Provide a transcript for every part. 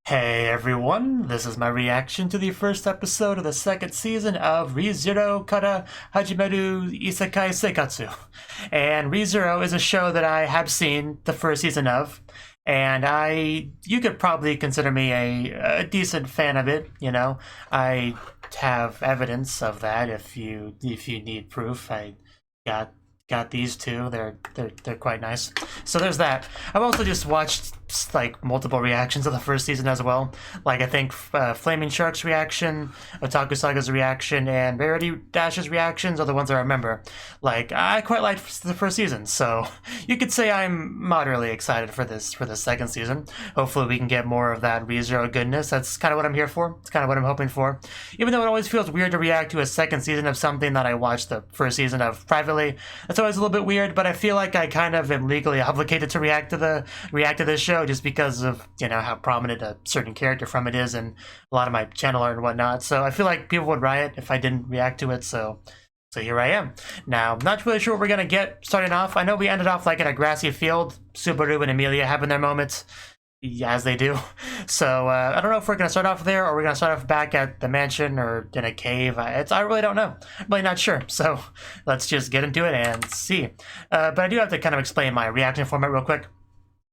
Hey everyone, this is my reaction to the first episode of the second season of ReZero Kara Hajimeru Isekai Seikatsu. And ReZero is a show that I have seen the first season of, and you could probably consider me a decent fan of it, you know. I have evidence of that if you need proof. I got these two. They're quite nice. So there's that. I've also just watched like multiple reactions of the first season as well. Like I think Flaming Shark's reaction, Otaku Saga's reaction, and Rarity Dash's reactions are the ones I remember. Like I quite liked the first season, so you could say I'm moderately excited for the second season. Hopefully we can get more of that ReZero goodness. That's kind of what I'm here for. It's kind of what I'm hoping for. Even though it always feels weird to react to a second season of something that I watched the first season of privately. It's always a little bit weird, but I feel like I kind of am legally obligated to react to this show just because of, you know, how prominent a certain character from it is and a lot of my channel art and whatnot. So I feel like people would riot if I didn't react to it, so here I am. Now, I'm not really sure what we're gonna get starting off. I know we ended off like in a grassy field. Subaru and Emilia having their moments, as they do. So I don't know if we're gonna start off there or we're gonna start off back at the mansion or in a cave. I really don't know. I'm really not sure. So let's just get into it and see. But I do have to kind of explain my reaction format real quick.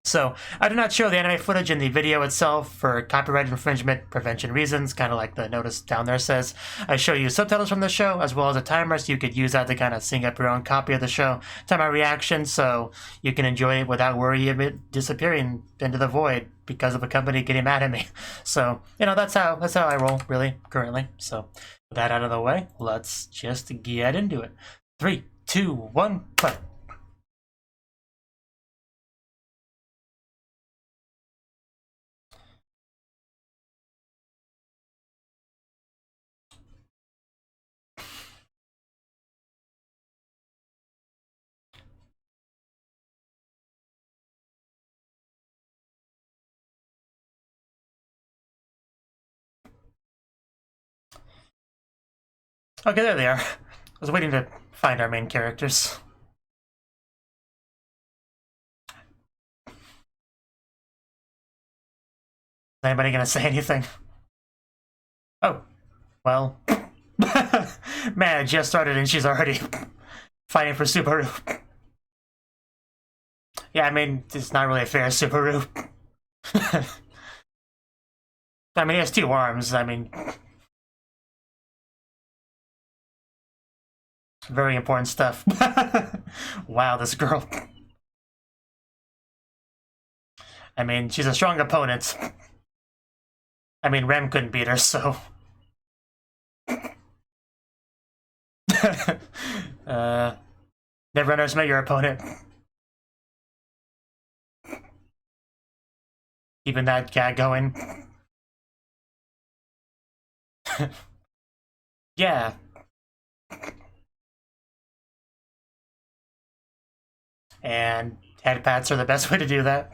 So, I do not show the anime footage in the video itself for copyright infringement prevention reasons, kind of like the notice down there says. I show you subtitles from the show, as well as a timer, so you could use that to kind of sync up your own copy of the show to my reaction, so you can enjoy it without worry of it disappearing into the void because of a company getting mad at me. So, you know, that's how I roll, really, currently. So, with that out of the way, let's just get into it. 3, 2, 1, play. Okay, there they are. I was waiting to find our main characters. Is anybody gonna say anything? Oh, well. Man, it just started and she's already fighting for Subaru. Yeah, I mean, it's not really fair, Subaru. I mean, he has 2 arms, I mean... Very important stuff. Wow, this girl. I mean, she's a strong opponent. I mean, Rem couldn't beat her, so... Never underestimate your opponent. Keeping that gag going. Yeah. And head pats are the best way to do that.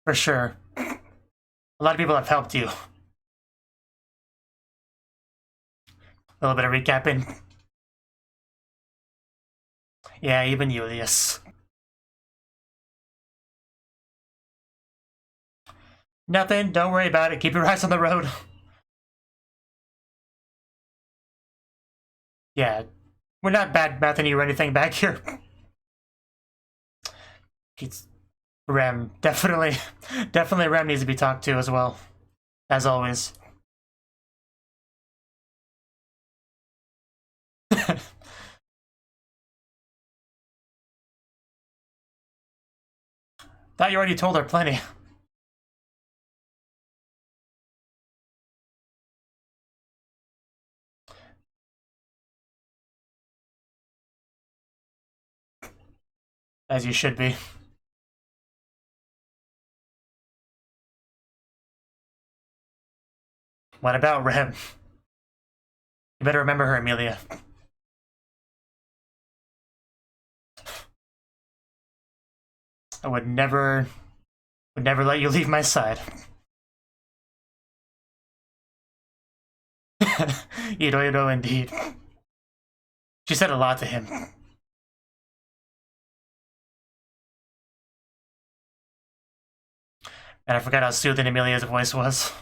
For sure. A lot of people have helped you. A little bit of recapping. Yeah, even Julius. Nothing, don't worry about it. Keep your eyes on the road. Yeah, we're not bad mouthing you or anything back here. It's Rem. Definitely Rem needs to be talked to as well. As always. Thought you already told her plenty. As you should be. What about Rem? You better remember her, Emilia. I would never let you leave my side. Iroiro indeed. She said a lot to him. And I forgot how soothing Emilia's voice was.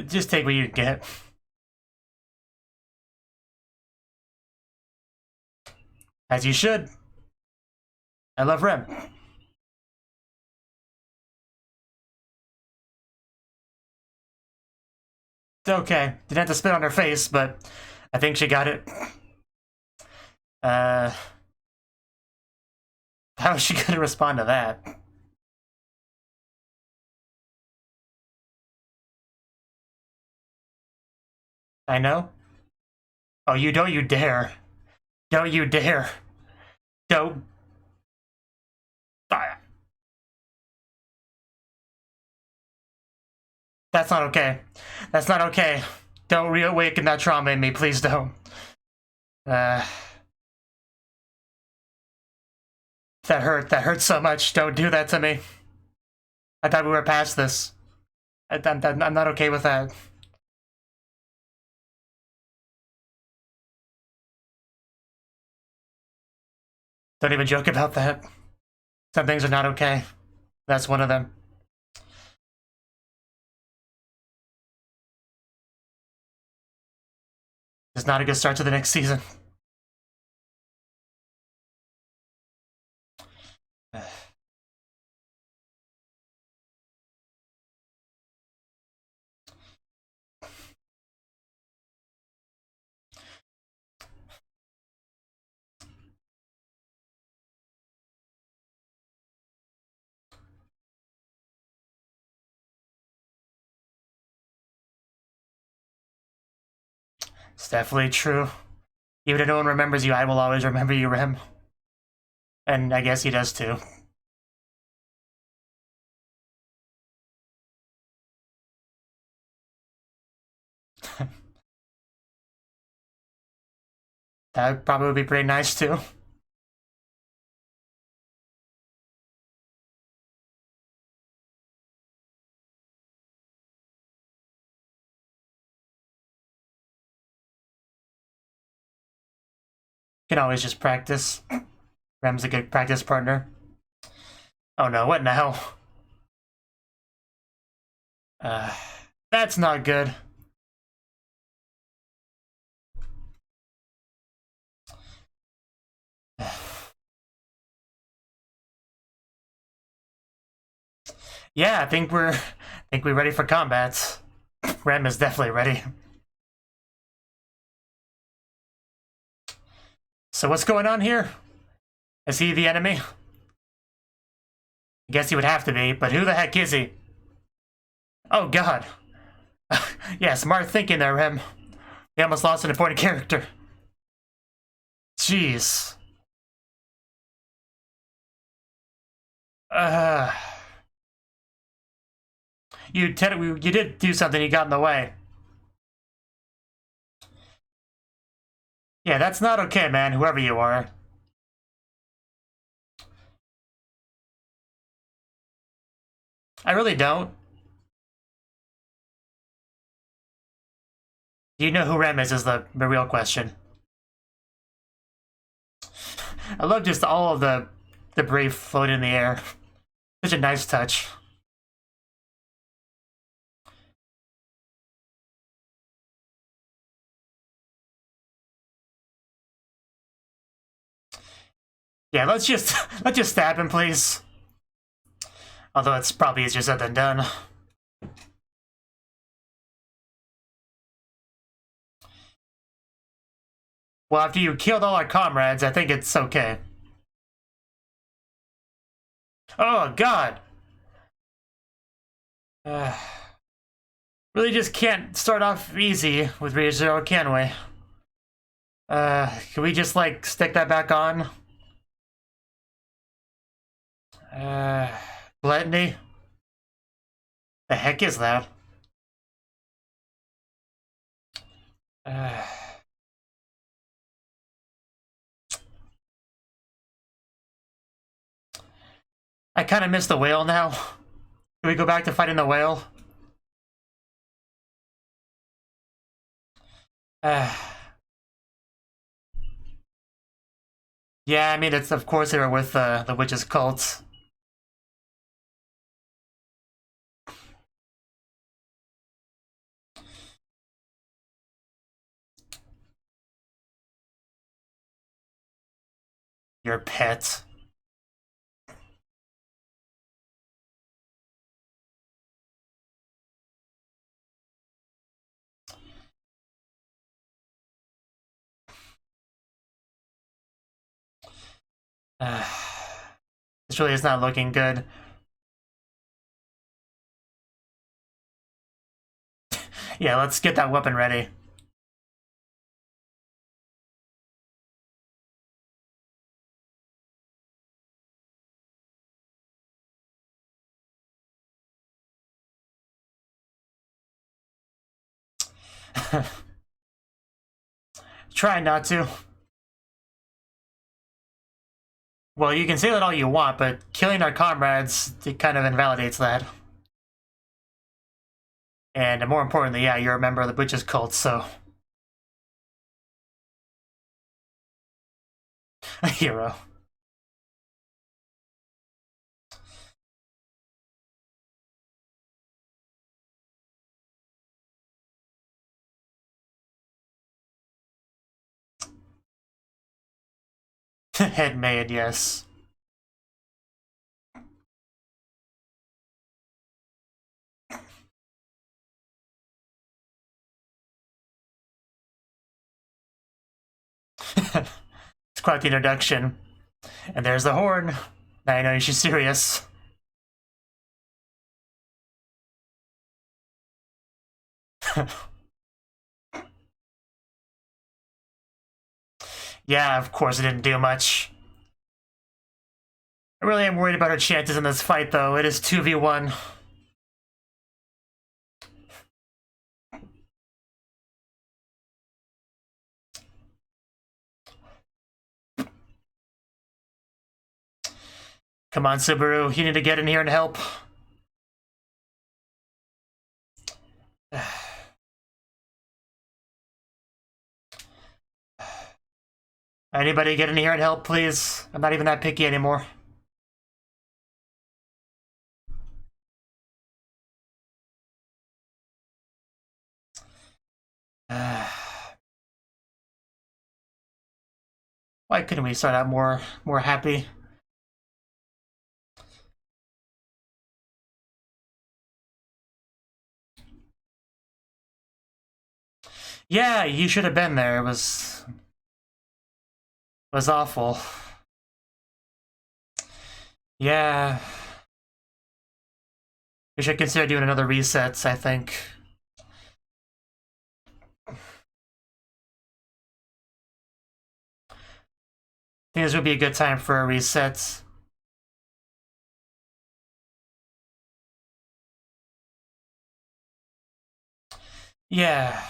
Just take what you get. As you should. I love Rem. Okay, didn't have to spit on her face, but I think she got it. How is she gonna respond to that? I know. Oh, don't you dare. Don't you dare. Don't. That's not okay. That's not okay. Don't reawaken that trauma in me, please don't. That hurt. That hurt so much. Don't do that to me. I thought we were past this. I'm not okay with that. Don't even joke about that. Some things are not okay. That's one of them. It's not a good start to the next season. It's definitely true. Even if no one remembers you, I will always remember you, Rem. And I guess he does too. That would probably be pretty nice too. You can always just practice. Rem's a good practice partner. Oh no, what now? That's not good. Yeah, I think we're ready for combat. Rem is definitely ready. So what's going on here? Is he the enemy? I guess he would have to be, but who the heck is he? Oh god. Yeah, smart thinking there, Rem. We almost lost an important character. Jeez. You did do something, you got in the way. Yeah, that's not okay, man, whoever you are. I really don't. Do you know who Rem is the real question. I love just all of the debris floating in the air. Such a nice touch. Yeah, let's just stab him, please. Although it's probably easier said than done. Well, after you killed all our comrades, I think it's okay. Oh, God! Really just can't start off easy with ReZero, can we? Can we just, like, stick that back on? Gluttony? The heck is that? I kind of miss the whale now. Can we go back to fighting the whale? Yeah, I mean, it's of course they were with the witch's cult. Your pet. This really is not looking good. Yeah, let's get that weapon ready. Try not to. Well, you can say that all you want, but killing our comrades, it kind of invalidates that. And more importantly, yeah, you're a member of the witch's cult, so... a hero. Head made, yes. It's quite the introduction. And there's the horn. Now you know she's serious. Yeah, of course it didn't do much. I really am worried about her chances in this fight, though. It is 2v1. Come on, Subaru. You need to get in here and help. Anybody get in here and help, please? I'm not even that picky anymore. Why couldn't we start out more happy? Yeah, you should have been there. It was awful. Yeah. We should consider doing another reset, I think. I think this would be a good time for a reset. Yeah.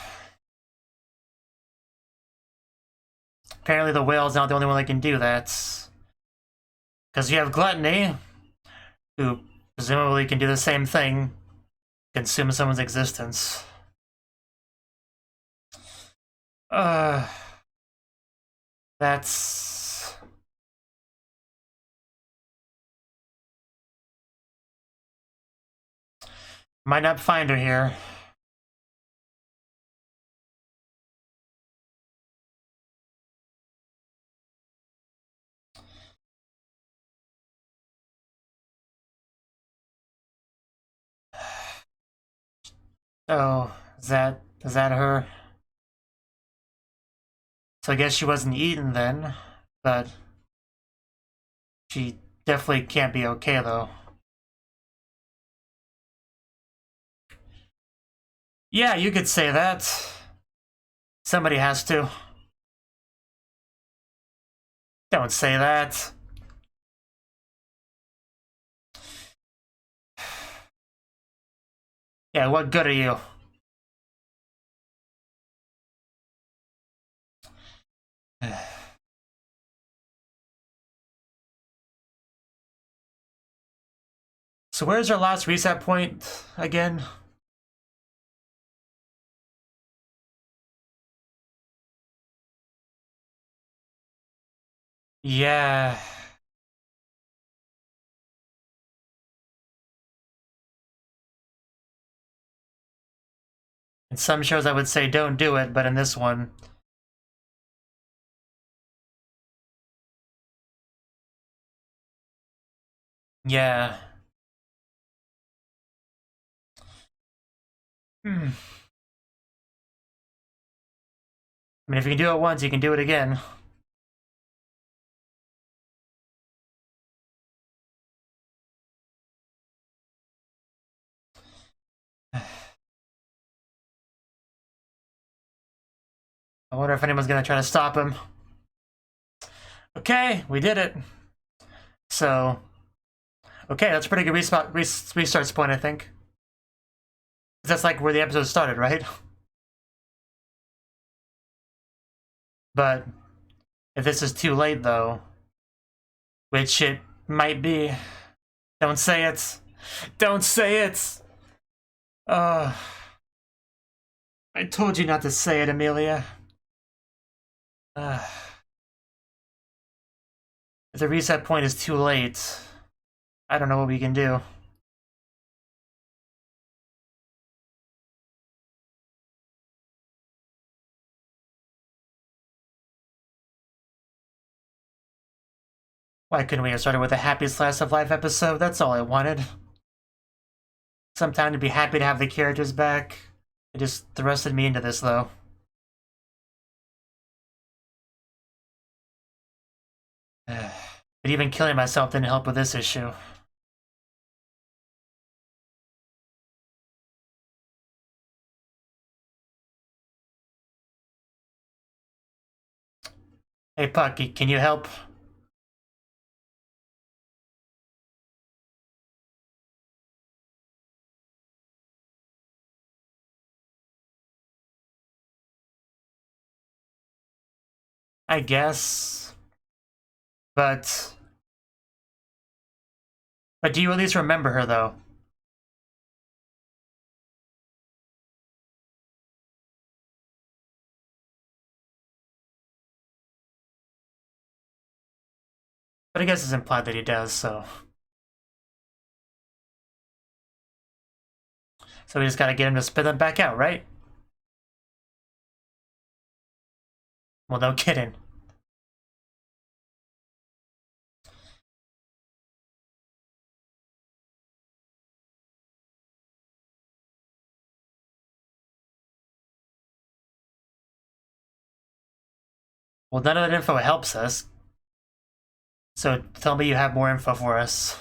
Apparently the whale's not the only one that can do that. Because you have Gluttony, who presumably can do the same thing, consume someone's existence. That's... Might not find her here. Oh, is that her? So I guess she wasn't eaten then, but she definitely can't be okay though. Yeah, you could say that. Somebody has to. Don't say that. Yeah, what good are you? So where's our last reset point again? Yeah. In some shows I would say don't do it, but in this one... Yeah. I mean, if you can do it once, you can do it again. I wonder if anyone's gonna try to stop him. Okay, we did it. So, okay, that's a pretty good restart point, I think. That's like where the episode started, right? But if this is too late, though, which it might be, don't say it. Don't say it. I told you not to say it, Amelia. If the reset point is too late, I don't know what we can do. Why couldn't we have started with a happy slice of life episode? That's all I wanted. Some time to be happy to have the characters back. It just thrusted me into this, though. But even killing myself didn't help with this issue. Hey, Puck, can you help? I guess. But do you at least remember her, though? But I guess it's implied that he does, so... So we just gotta get him to spit them back out, right? Well, no kidding. Well, none of that info helps us. So tell me you have more info for us.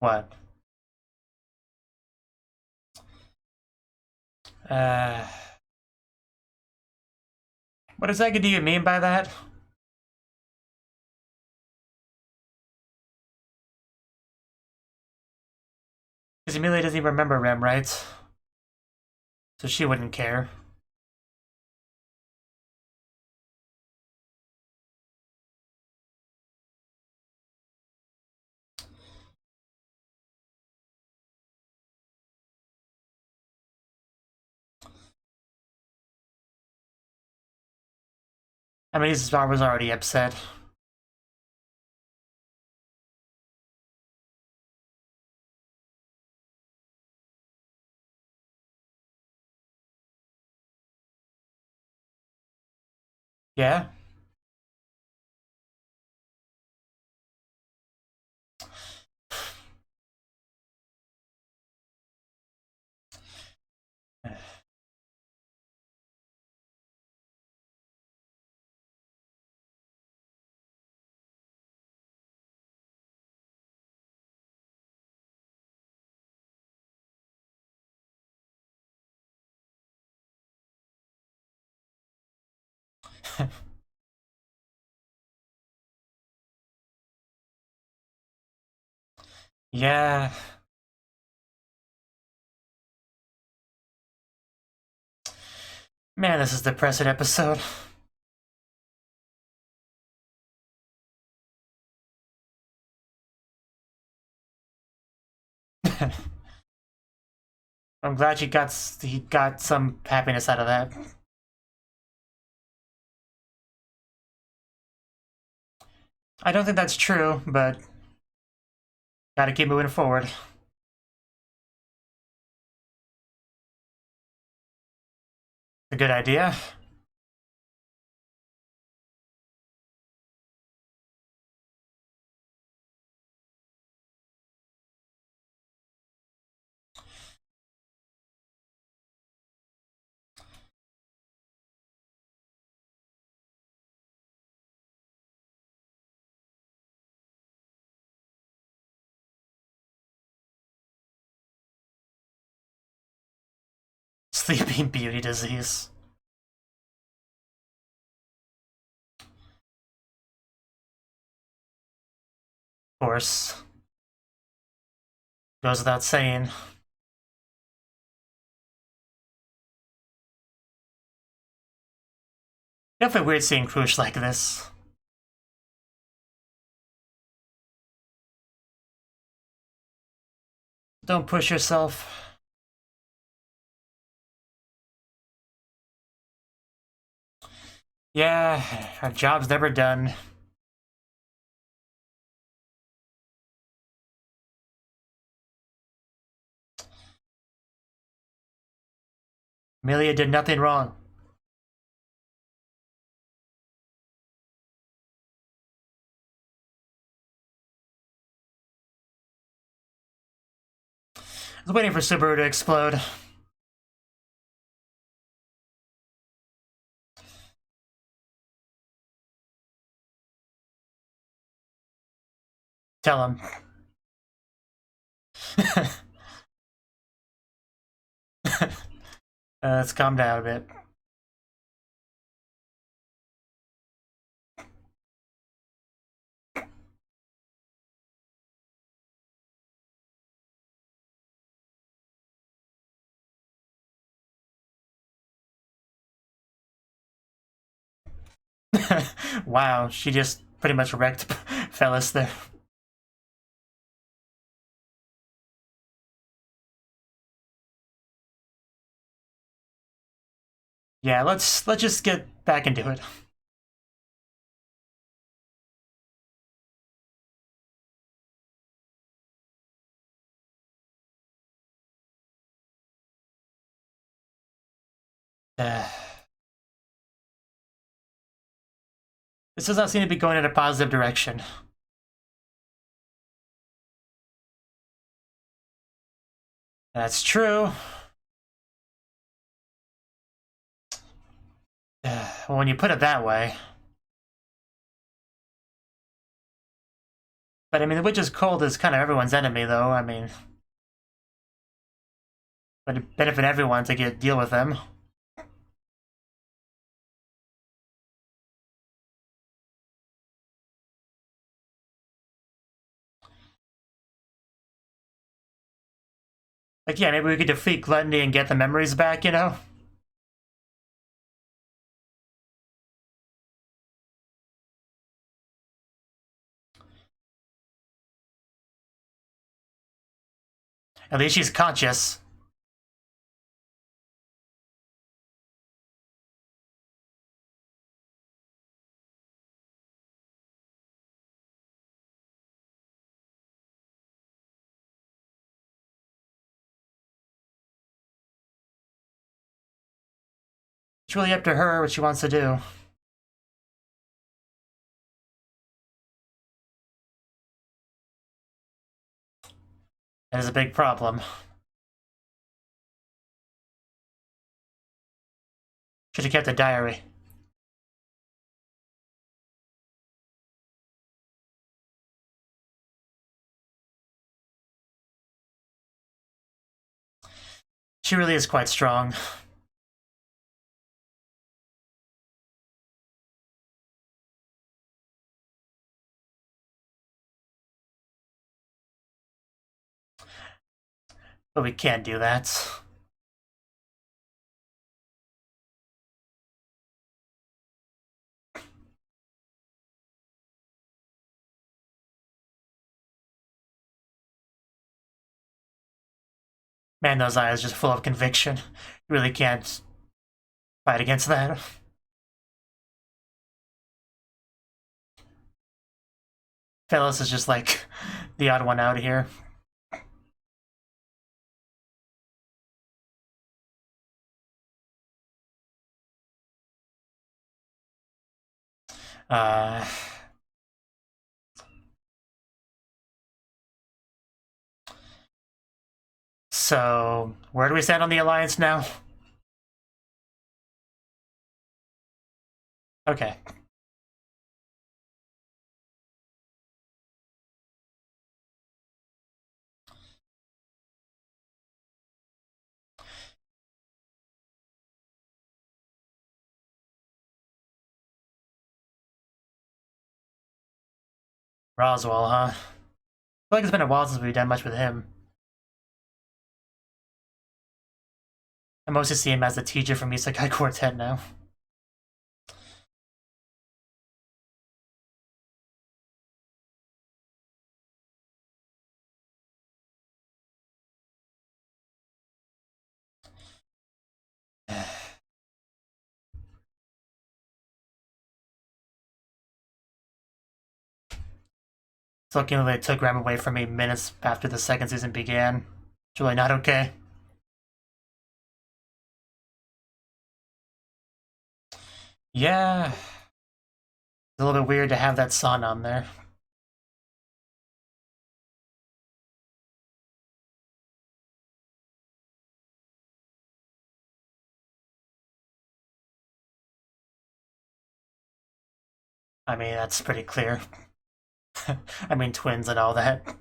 What? What exactly do you mean by that? Because Emilia doesn't even remember Rem, right? So she wouldn't care. I mean, Salazar was already upset. Yeah? Yeah. Man, this is a depressing episode. I'm glad he got some happiness out of that. I don't think that's true, but gotta keep moving forward. A good idea. Sleeping Beauty disease. Of course. Goes without saying. Definitely weird seeing Krush like this. Don't push yourself. Yeah, our job's never done. Amelia did nothing wrong. I was waiting for Subaru to explode. Tell him. Let's calm down a bit. Wow, she just pretty much wrecked Fellas there. Yeah, let's just get back into it. This does not seem to be going in a positive direction. That's true. Well, when you put it that way. But I mean, the Witch's Cold is kind of everyone's enemy, though. I mean, but it benefit everyone to deal with them. Like, yeah, maybe we could defeat Gluttony and get the memories back, you know? At least she's conscious. It's really up to her what she wants to do. That is a big problem. Should have kept a diary. She really is quite strong. But we can't do that. Man, those eyes just full of conviction. You really can't fight against that. Ellis is just like the odd one out here. So, where do we stand on the alliance now? Okay. Roswell, huh? I feel like it's been a while since we've done much with him. I mostly see him as the teacher from Isekai Quartet now. It's looking like they took Rem away from me minutes after the second season began. It's really not okay. Yeah. It's a little bit weird to have that sun on there. I mean, that's pretty clear. I mean, twins and all that.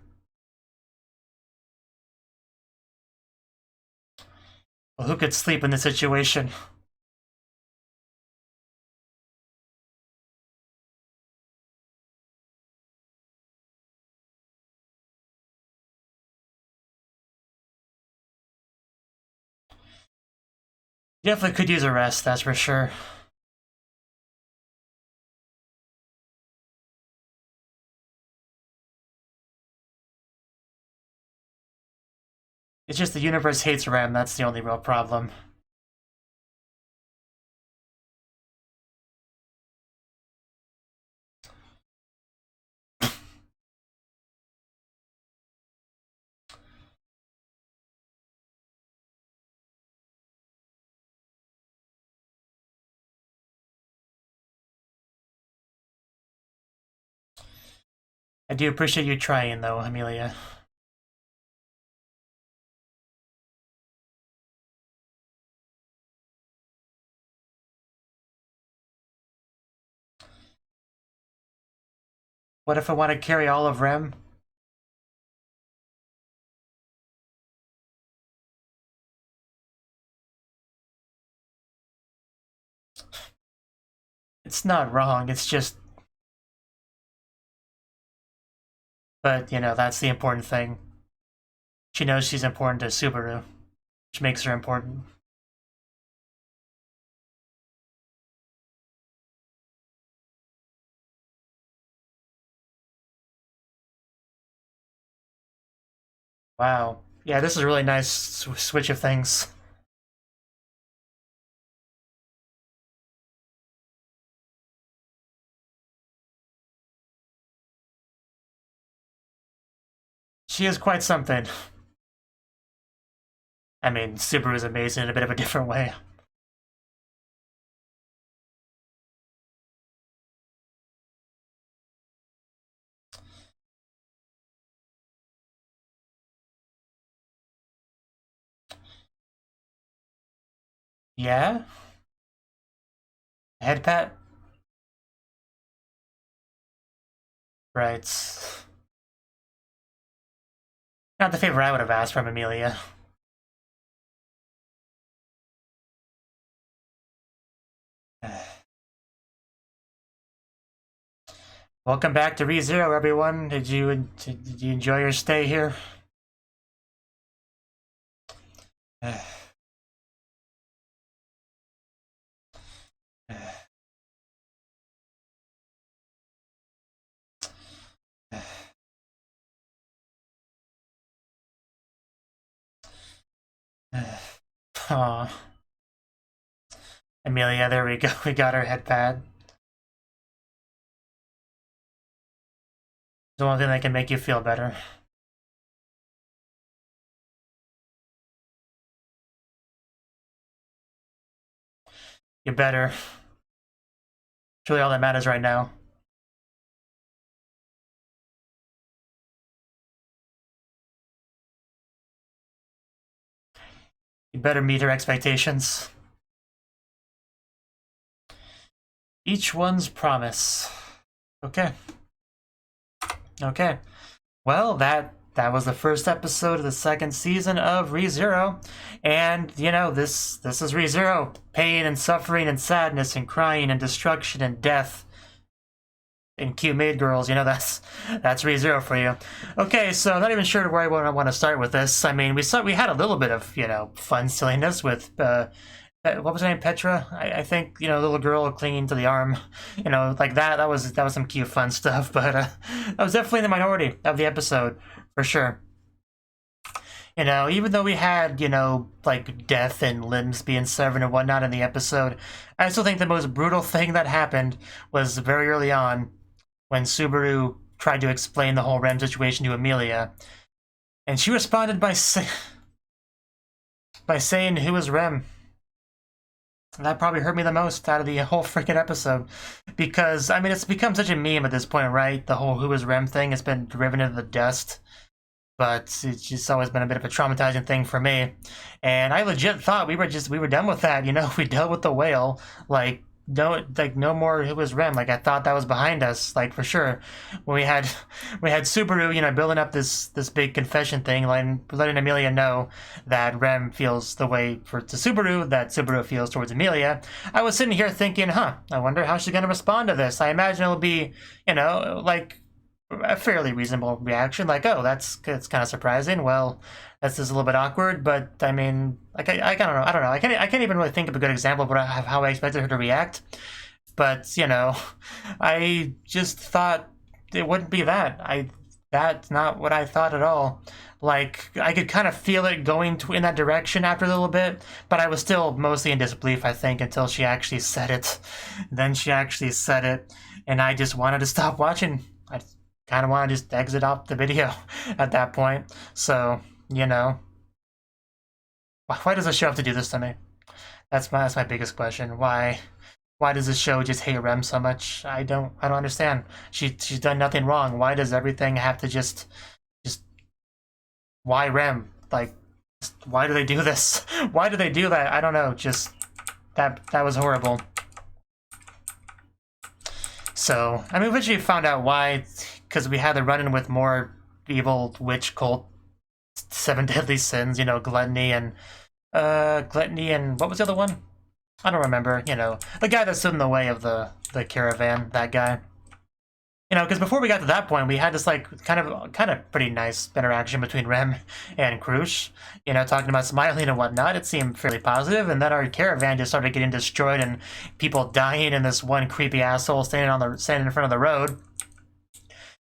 Well, who could sleep in this situation? Definitely could use a rest, that's for sure. It's just the universe hates Rem, that's the only real problem. I do appreciate you trying, though, Amelia. What if I want to carry all of Rem? It's not wrong, it's just... But, you know, that's the important thing. She knows she's important to Subaru, which makes her important. Wow. Yeah, this is a really nice switch of things. She is quite something. I mean, Subaru is amazing in a bit of a different way. Yeah? Head pat? Right. Not the favor I would have asked from Amelia. Welcome back to ReZero, everyone. Did you enjoy your stay here? Aw. Amelia, there we go. We got our head pad. the only thing that can make you feel better. You're better. It's really all that matters right now. You better meet her expectations. Each one's promise. Okay. Okay. Well, that was the first episode of the second season of ReZero. And, you know, this is ReZero. Pain and suffering and sadness and crying and destruction and death. And cute maid girls, you know, that's ReZero for you. Okay, so I'm not even sure where I want to start with this. I mean, we had a little bit of, you know, fun silliness with what was her name? Petra, I think. You know, little girl clinging to the arm. You know, like that was some cute fun stuff. But that was definitely the minority of the episode for sure. You know, even though we had, you know, like death and limbs being severed and whatnot in the episode, I still think the most brutal thing that happened was very early on, when Subaru tried to explain the whole Rem situation to Emilia, and she responded by saying, "Who is Rem?" That probably hurt me the most out of the whole freaking episode, because I mean it's become such a meme at this point, right? The whole "Who is Rem" thing has been driven into the dust, but it's just always been a bit of a traumatizing thing for me, and I legit thought we were done with that. You know, we dealt with the whale, like. No more "Who was Rem." Like, I thought that was behind us, like, for sure. When we had Subaru, you know, building up this big confession thing, letting Emilia know that Rem feels the way to Subaru that Subaru feels towards Emilia. I was sitting here thinking, I wonder how she's gonna respond to this. I imagine it'll be, you know, like a fairly reasonable reaction, like, oh, that's kind of surprising. Well, that's just a little bit awkward, but I mean, like, I don't know. I can't even really think of a good example of how I expected her to react. But, you know, I just thought it wouldn't be that. That's not what I thought at all. Like, I could kind of feel it going in that direction after a little bit, but I was still mostly in disbelief, I think, until she actually said it. Then she actually said it, and I just wanted to stop watching. I kind of want to just exit off the video at that point. So, you know, why does the show have to do this to me? That's my biggest question. Why does the show just hate Rem so much? I don't understand. She's done nothing wrong. Why does everything have to just why Rem? Like, why do they do this? Why do they do that? I don't know. Just that was horrible. So, I mean, eventually found out why, because we had the run-in with more evil witch cult, 7 deadly sins, you know, gluttony and what was the other one? I don't remember. You know, the guy that stood in the way of the caravan, that guy. You know, because before we got to that point, we had this, like, kind of pretty nice interaction between Rem and Krush. You know, talking about smiling and whatnot. It seemed fairly positive, and then our caravan just started getting destroyed and people dying, and this one creepy asshole standing in front of the road.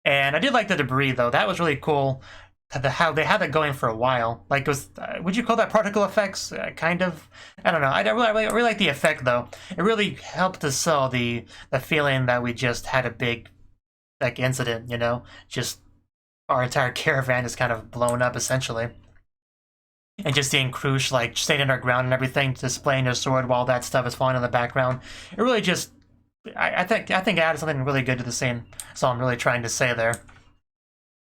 And I did like the debris, though. That was really cool. How they had that going for a while. Like, it was, would you call that particle effects? Kind of. I don't know. I really like the effect, though. It really helped to sell the feeling that we just had a big, like, incident, you know? Just our entire caravan is kind of blown up, essentially. And just seeing Krush, like, staying underground and everything, displaying his sword while that stuff is falling in the background. It really just... I think it added something really good to the scene. That's all I'm really trying to say there.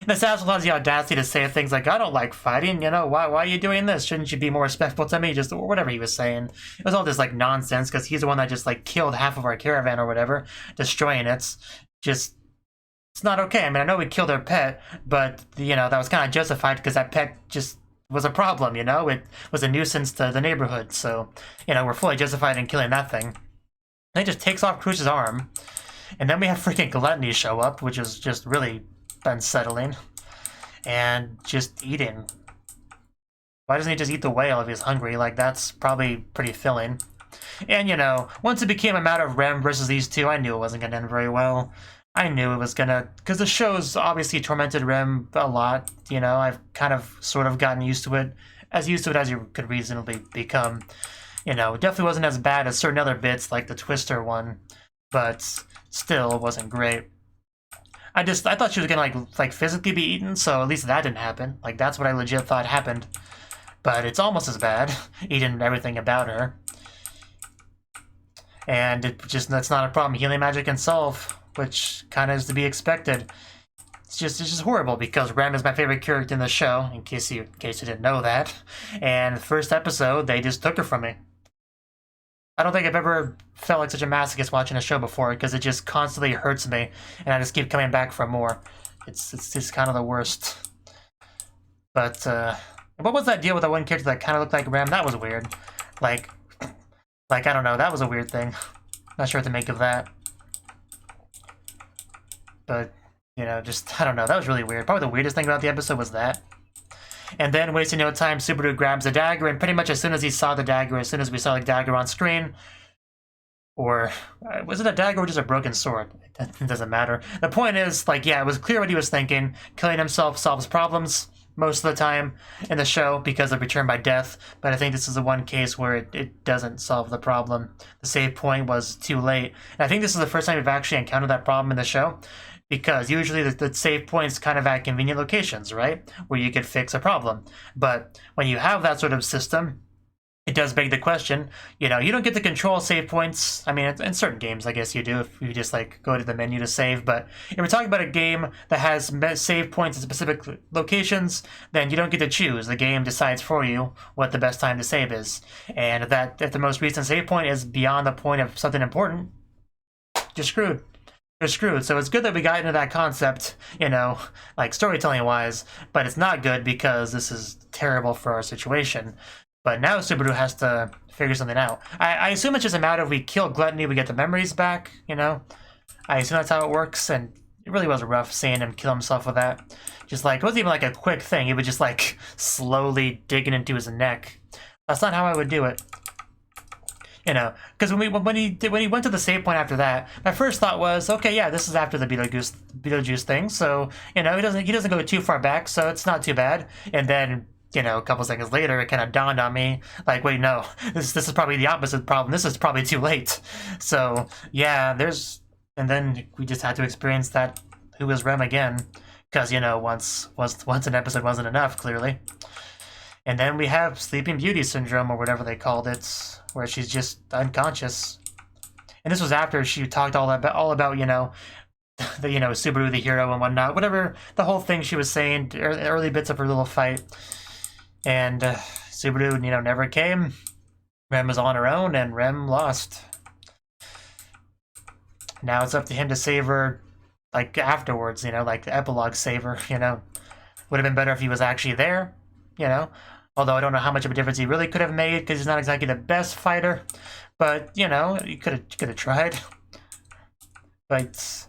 And this asshole has the audacity to say things like, "I don't like fighting, you know, why are you doing this? Shouldn't you be more respectful to me?" Just, or whatever he was saying. It was all just, like, nonsense, because he's the one that just, like, killed half of our caravan or whatever, destroying it. Just, it's not okay. I mean, I know we killed our pet, but, you know, that was kind of justified, because that pet just was a problem, you know? It was a nuisance to the neighborhood, so, you know, we're fully justified in killing that thing. And he just takes off Krush's arm, and then we have freaking Gluttony show up, which is just really unsettling, and just eating. Why doesn't he just eat the whale if he's hungry? Like, that's probably pretty filling. And, you know, once it became a matter of Rem versus these two, I knew it wasn't going to end very well. I knew it was going to... Because the show's obviously tormented Rem a lot, you know? I've kind of sort of gotten used to it as you could reasonably become. You know, it definitely wasn't as bad as certain other bits, like the Twister one, but still, it wasn't great. I thought she was gonna like physically be eaten, so at least that didn't happen. Like that's what I legit thought happened. But it's almost as bad, eating everything about her. And that's not a problem healing magic can solve, which kind of is to be expected. It's just horrible because Rem is my favorite character in the show, in case you didn't know that. And the first episode, they just took her from me. I don't think I've ever felt like such a masochist watching a show before, because it just constantly hurts me, and I just keep coming back for more. It's just kind of the worst. But what was that deal with that one character that kind of looked like Rem? That was weird. Like I don't know, that was a weird thing. Not sure what to make of that. But, you know, just, I don't know, that was really weird. Probably the weirdest thing about the episode was that. And then, wasting no time, Subaru grabs a dagger, and pretty much as soon as he saw the dagger, as soon as we saw the dagger on screen, or was it a dagger or just a broken sword? It doesn't matter. The point is, like, yeah, it was clear what he was thinking. Killing himself solves problems most of the time in the show because of return by death, but I think this is the one case where it doesn't solve the problem. The save point was too late. And I think this is the first time we've actually encountered that problem in the show, because usually the save point's kind of at convenient locations, right? Where you could fix a problem. But when you have that sort of system, it does beg the question, you know, you don't get to control save points. I mean, in certain games, I guess you do if you just, like, go to the menu to save. But if we're talking about a game that has save points in specific locations, then you don't get to choose. The game decides for you what the best time to save is. And if the most recent save point is beyond the point of something important, you're screwed. You're screwed. So it's good that we got into that concept, you know, like storytelling-wise, but it's not good because this is terrible for our situation. But now Subaru has to figure something out. I assume it's just a matter of we kill Gluttony, we get the memories back, you know? I assume that's how it works, and it really was rough seeing him kill himself with that. Just like, it wasn't even like a quick thing, he was just like slowly digging into his neck. That's not how I would do it. You know, because when he went to the save point after that, my first thought was, okay, yeah, this is after the Beetlejuice thing, so, you know, he doesn't go too far back, so it's not too bad. And then, you know, a couple seconds later, it kind of dawned on me, like, wait, no, this is probably the opposite problem. This is probably too late. So, yeah, and then we just had to experience that Who Was Rem again, because, you know, once an episode wasn't enough, clearly. And then we have Sleeping Beauty syndrome, or whatever they called it, where she's just unconscious. And this was after she talked all about, you know, Subaru the hero and whatnot, whatever, the whole thing she was saying, early bits of her little fight. And Subaru, you know, never came. Rem was on her own, and Rem lost. Now it's up to him to save her, like, afterwards, you know, like the epilogue save her, you know. Would have been better if he was actually there, you know. Although I don't know how much of a difference he really could have made, because he's not exactly the best fighter. But, you know, he could have tried. But,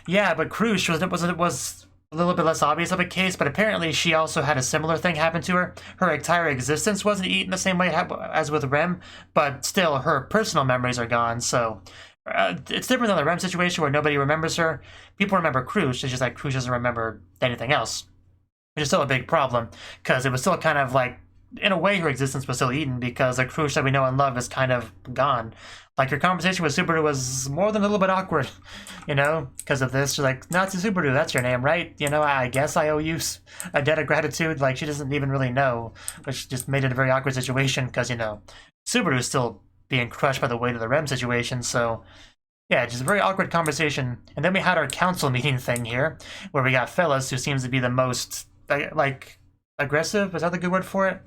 yeah, but Crush was a little bit less obvious of a case, but apparently she also had a similar thing happen to her. Her entire existence wasn't eaten the same way as with Rem, but still her personal memories are gone, so it's different than the Rem situation where nobody remembers her. People remember Crush, it's just like Crush doesn't remember anything else. Which is still a big problem, because it was still kind of like, in a way, her existence was still eaten, because the Crush that we know and love is kind of gone. Like, her conversation with Subaru was more than a little bit awkward, you know, because of this. She's like, Nazi Subaru, that's your name, right? You know, I guess I owe you a debt of gratitude. Like, she doesn't even really know, which just made it a very awkward situation, because, you know, Subaru is still being crushed by the weight of the Rem situation, so... yeah, just a very awkward conversation. And then we had our council meeting thing here, where we got Phyllis, who seems to be the most... like, aggressive? Is that the good word for it?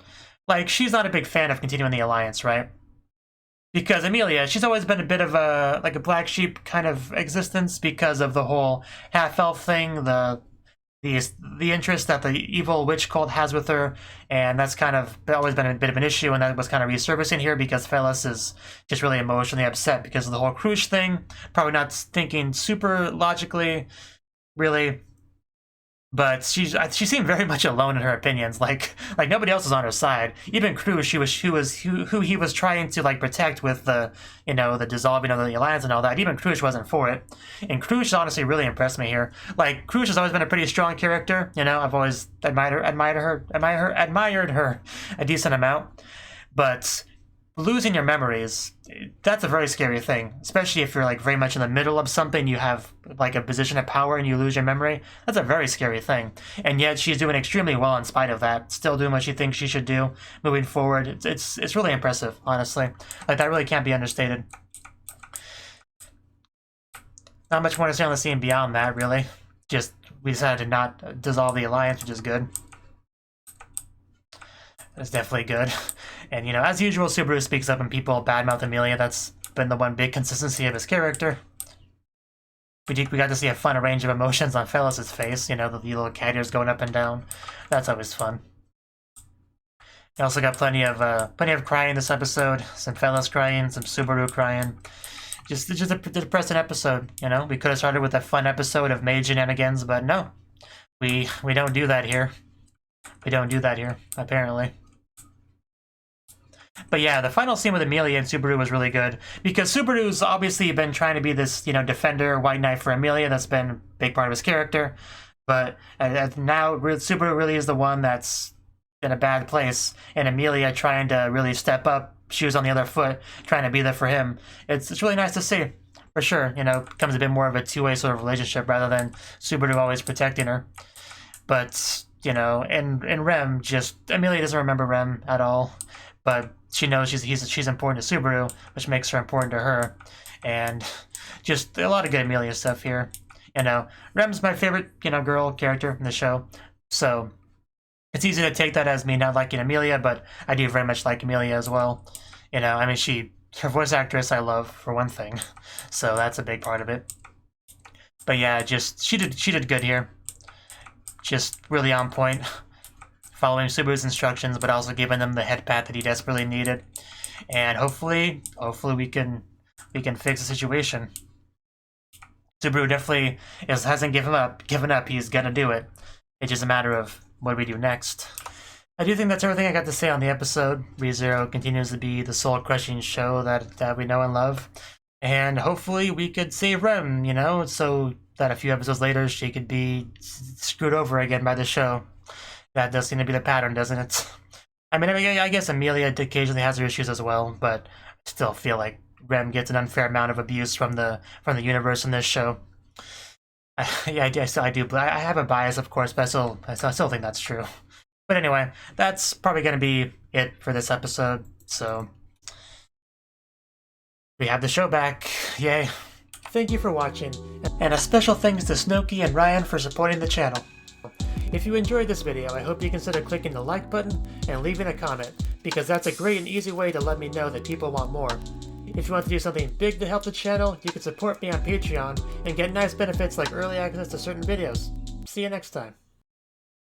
Like, she's not a big fan of continuing the alliance, right? Because Amelia, she's always been a bit of a, like, a black sheep kind of existence because of the whole half-elf thing, the interest that the evil witch cult has with her, and that's kind of always been a bit of an issue, and that was kind of resurfacing here because Phyllis is just really emotionally upset because of the whole Crush thing, probably not thinking super logically, really. But she seemed very much alone in her opinions. Like nobody else was on her side. Even Crush, who he was trying to, like, protect with the, you know, the dissolving of the alliance and all that. Even Crush wasn't for it. And Crush honestly really impressed me here. Like, Crush has always been a pretty strong character. You know, I've always admired her a decent amount. But losing your memories, that's a very scary thing, especially if you're like very much in the middle of something, you have like a position of power and you lose your memory. That's a very scary thing. And yet she's doing extremely well in spite of that, still doing what she thinks she should do moving forward. It's really impressive, honestly. Like, that really can't be understated. Not much more to say on the scene beyond that, really. Just, we decided to not dissolve the alliance, which is good. That's definitely good. And, you know, as usual, Subaru speaks up and people badmouth Emilia. That's been the one big consistency of his character. We got to see a fun range of emotions on Fellas' face. You know, the little cat ears going up and down. That's always fun. We also got plenty of crying this episode. Some Fellas crying, some Subaru crying. Just a depressing episode, you know? We could have started with a fun episode of maid shenanigans, but no. We don't do that here. We don't do that here, apparently. But yeah, the final scene with Emilia and Subaru was really good, because Subaru's obviously been trying to be this, you know, defender, white knight for Emilia. That's been a big part of his character. But now Subaru really is the one that's in a bad place, and Emilia trying to really step up, shoes on the other foot, trying to be there for him. It's really nice to see, for sure. You know, becomes a bit more of a two-way sort of relationship rather than Subaru always protecting her. But, you know, and Rem, just Emilia doesn't remember Rem at all, but she knows she's important to Subaru, which makes her important to her. And just a lot of good Emilia stuff here. You know, Rem's my favorite, you know, girl character in the show, so it's easy to take that as me not liking Emilia, but I do very much like Emilia as well. You know, I mean, her voice actress I love, for one thing, so that's a big part of it. But yeah, just she did good here. Just really on point, following Subaru's instructions, but also giving them the head pat that he desperately needed. And hopefully we can fix the situation. Subaru definitely hasn't given up. He's gonna do it. It's just a matter of what we do next. I do think that's everything I got to say on the episode. ReZero continues to be the soul-crushing show that we know and love. And hopefully we could save Rem, you know, so that a few episodes later she could be screwed over again by the show. That does seem to be the pattern, doesn't it? I mean, I guess Emilia occasionally has her issues as well, but I still feel like Rem gets an unfair amount of abuse from the universe in this show. I do. But I have a bias, of course, but I still think that's true. But anyway, that's probably going to be it for this episode. So we have the show back. Yay. Thank you for watching, and a special thanks to Cnouki and Ryan for supporting the channel. If you enjoyed this video, I hope you consider clicking the like button and leaving a comment, because that's a great and easy way to let me know that people want more. If you want to do something big to help the channel, you can support me on Patreon and get nice benefits like early access to certain videos. See you next time.